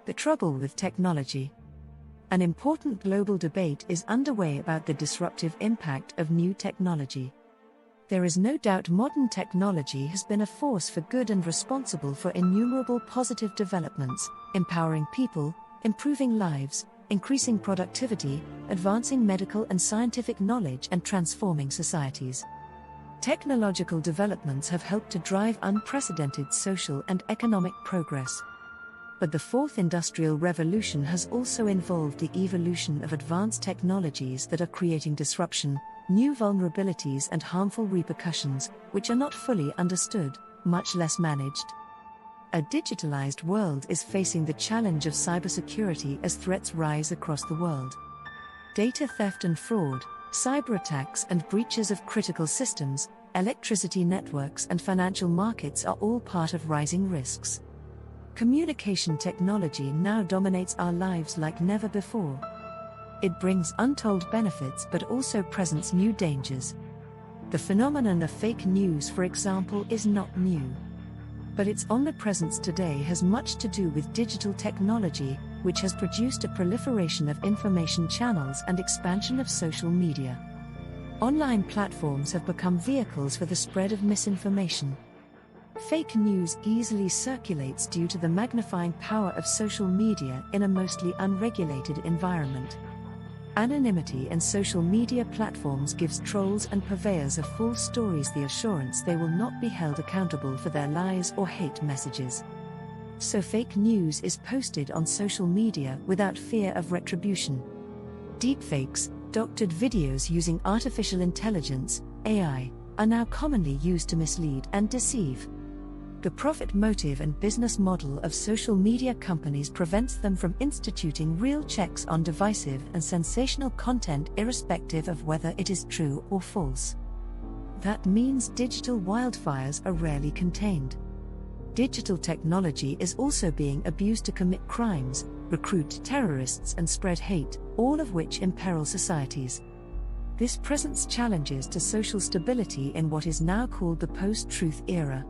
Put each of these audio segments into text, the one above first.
The trouble with technology. An important global debate is underway about the disruptive impact of new technology. There is no doubt modern technology has been a force for good and responsible for innumerable positive developments, empowering people, improving lives, increasing productivity, advancing medical and scientific knowledge, and transforming societies. Technological developments have helped to drive unprecedented social and economic progress. But the fourth industrial revolution has also involved the evolution of advanced technologies that are creating disruption, new vulnerabilities, and harmful repercussions, which are not fully understood, much less managed. A digitalized world is facing the challenge of cybersecurity as threats rise across the world. Data theft and fraud, cyber attacks and breaches of critical systems, electricity networks, and financial markets are all part of rising risks. Communication technology now dominates our lives like never before. It brings untold benefits but also presents new dangers. The phenomenon of fake news, for example, is not new. But its omnipresence today has much to do with digital technology, which has produced a proliferation of information channels and expansion of social media. Online platforms have become vehicles for the spread of misinformation. Fake news easily circulates due to the magnifying power of social media in a mostly unregulated environment. Anonymity in social media platforms gives trolls and purveyors of false stories the assurance they will not be held accountable for their lies or hate messages. So fake news is posted on social media without fear of retribution. Deepfakes, doctored videos using artificial intelligence, AI, are now commonly used to mislead and deceive. The profit motive and business model of social media companies prevents them from instituting real checks on divisive and sensational content irrespective of whether it is true or false. That means digital wildfires are rarely contained. Digital technology is also being abused to commit crimes, recruit terrorists, and spread hate, all of which imperil societies. This presents challenges to social stability in what is now called the post-truth era.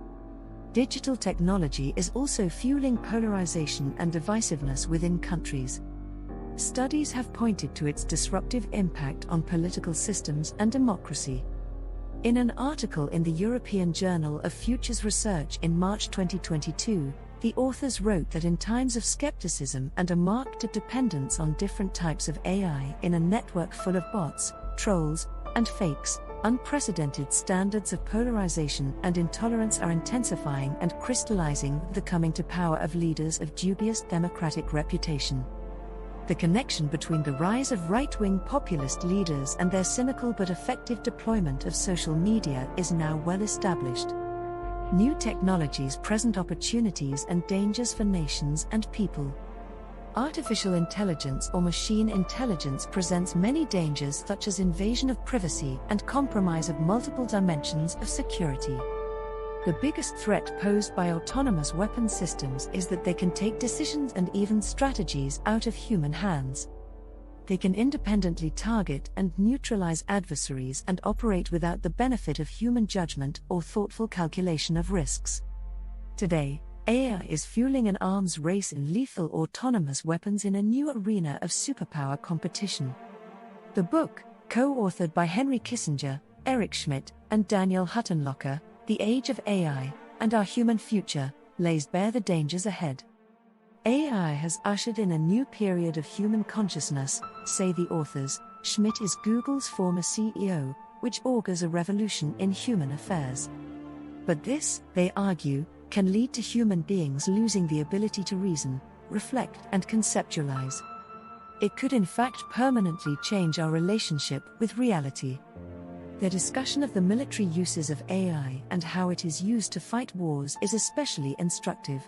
Digital technology is also fueling polarization and divisiveness within countries. Studies have pointed to its disruptive impact on political systems and democracy. In an article in the European Journal of Futures Research in March 2022, the authors wrote that in times of skepticism and a marked dependence on different types of AI in a network full of bots, trolls, and fakes, unprecedented standards of polarization and intolerance are intensifying and crystallizing the coming to power of leaders of dubious democratic reputation. The connection between the rise of right-wing populist leaders and their cynical but effective deployment of social media is now well established. New technologies present opportunities and dangers for nations and people. Artificial intelligence or machine intelligence presents many dangers such as invasion of privacy and compromise of multiple dimensions of security. The biggest threat posed by autonomous weapon systems is that they can take decisions and even strategies out of human hands. They can independently target and neutralize adversaries and operate without the benefit of human judgment or thoughtful calculation of risks. Today, AI is fueling an arms race in lethal autonomous weapons in a new arena of superpower competition. The book, co-authored by Henry Kissinger, Eric Schmidt, and Daniel Huttenlocher, The Age of AI, and Our Human Future, lays bare the dangers ahead. AI has ushered in a new period of human consciousness, say the authors. Schmidt is Google's former CEO, which augurs a revolution in human affairs. But this, they argue, can lead to human beings losing the ability to reason, reflect, and conceptualize. It could in fact permanently change our relationship with reality. Their discussion of the military uses of AI and how it is used to fight wars is especially instructive.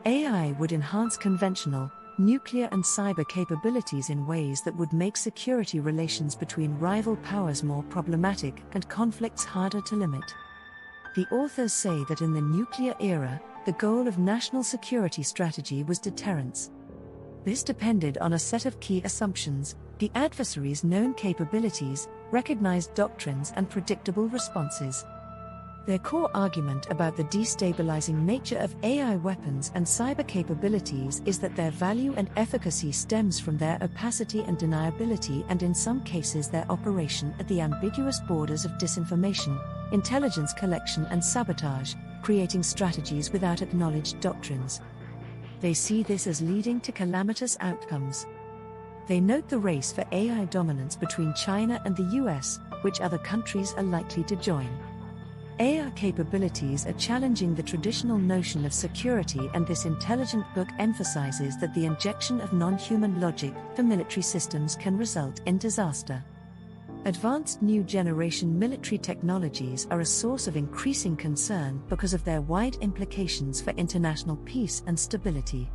AI would enhance conventional, nuclear and cyber capabilities in ways that would make security relations between rival powers more problematic and conflicts harder to limit. The authors say that in the nuclear era, the goal of national security strategy was deterrence. This depended on a set of key assumptions: the adversary's known capabilities, recognized doctrines, and predictable responses. Their core argument about the destabilizing nature of AI weapons and cyber capabilities is that their value and efficacy stems from their opacity and deniability, and in some cases their operation at the ambiguous borders of disinformation, intelligence collection and sabotage, creating strategies without acknowledged doctrines. They see this as leading to calamitous outcomes. They note the race for AI dominance between China and the US, which other countries are likely to join. AI capabilities are challenging the traditional notion of security, and this intelligent book emphasizes that the injection of non-human logic for military systems can result in disaster. Advanced new generation military technologies are a source of increasing concern because of their wide implications for international peace and stability.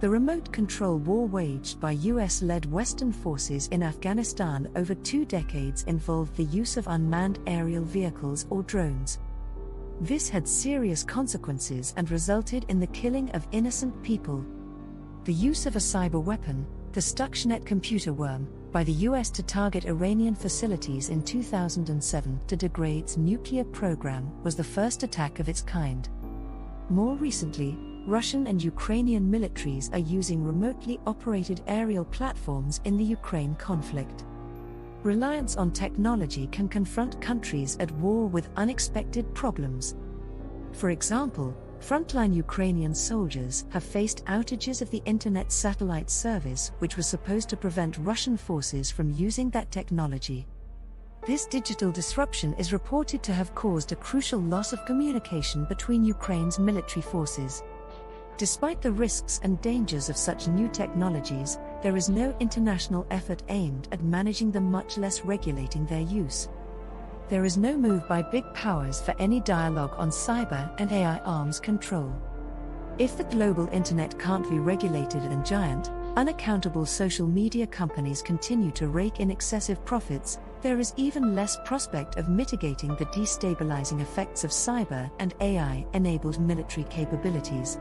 The remote control war waged by US-led Western forces in Afghanistan over 2 decades involved the use of unmanned aerial vehicles or drones. This had serious consequences and resulted in the killing of innocent people. The use of a cyber weapon, the Stuxnet computer worm, by the US to target Iranian facilities in 2007 to degrade its nuclear program was the first attack of its kind. More recently, Russian and Ukrainian militaries are using remotely operated aerial platforms in the Ukraine conflict. Reliance on technology can confront countries at war with unexpected problems. For example, frontline Ukrainian soldiers have faced outages of the internet satellite service, which was supposed to prevent Russian forces from using that technology. This digital disruption is reported to have caused a crucial loss of communication between Ukraine's military forces. Despite the risks and dangers of such new technologies, there is no international effort aimed at managing them, much less regulating their use. There is no move by big powers for any dialogue on cyber and AI arms control. If the global internet can't be regulated and giant, unaccountable social media companies continue to rake in excessive profits, there is even less prospect of mitigating the destabilizing effects of cyber and AI-enabled military capabilities.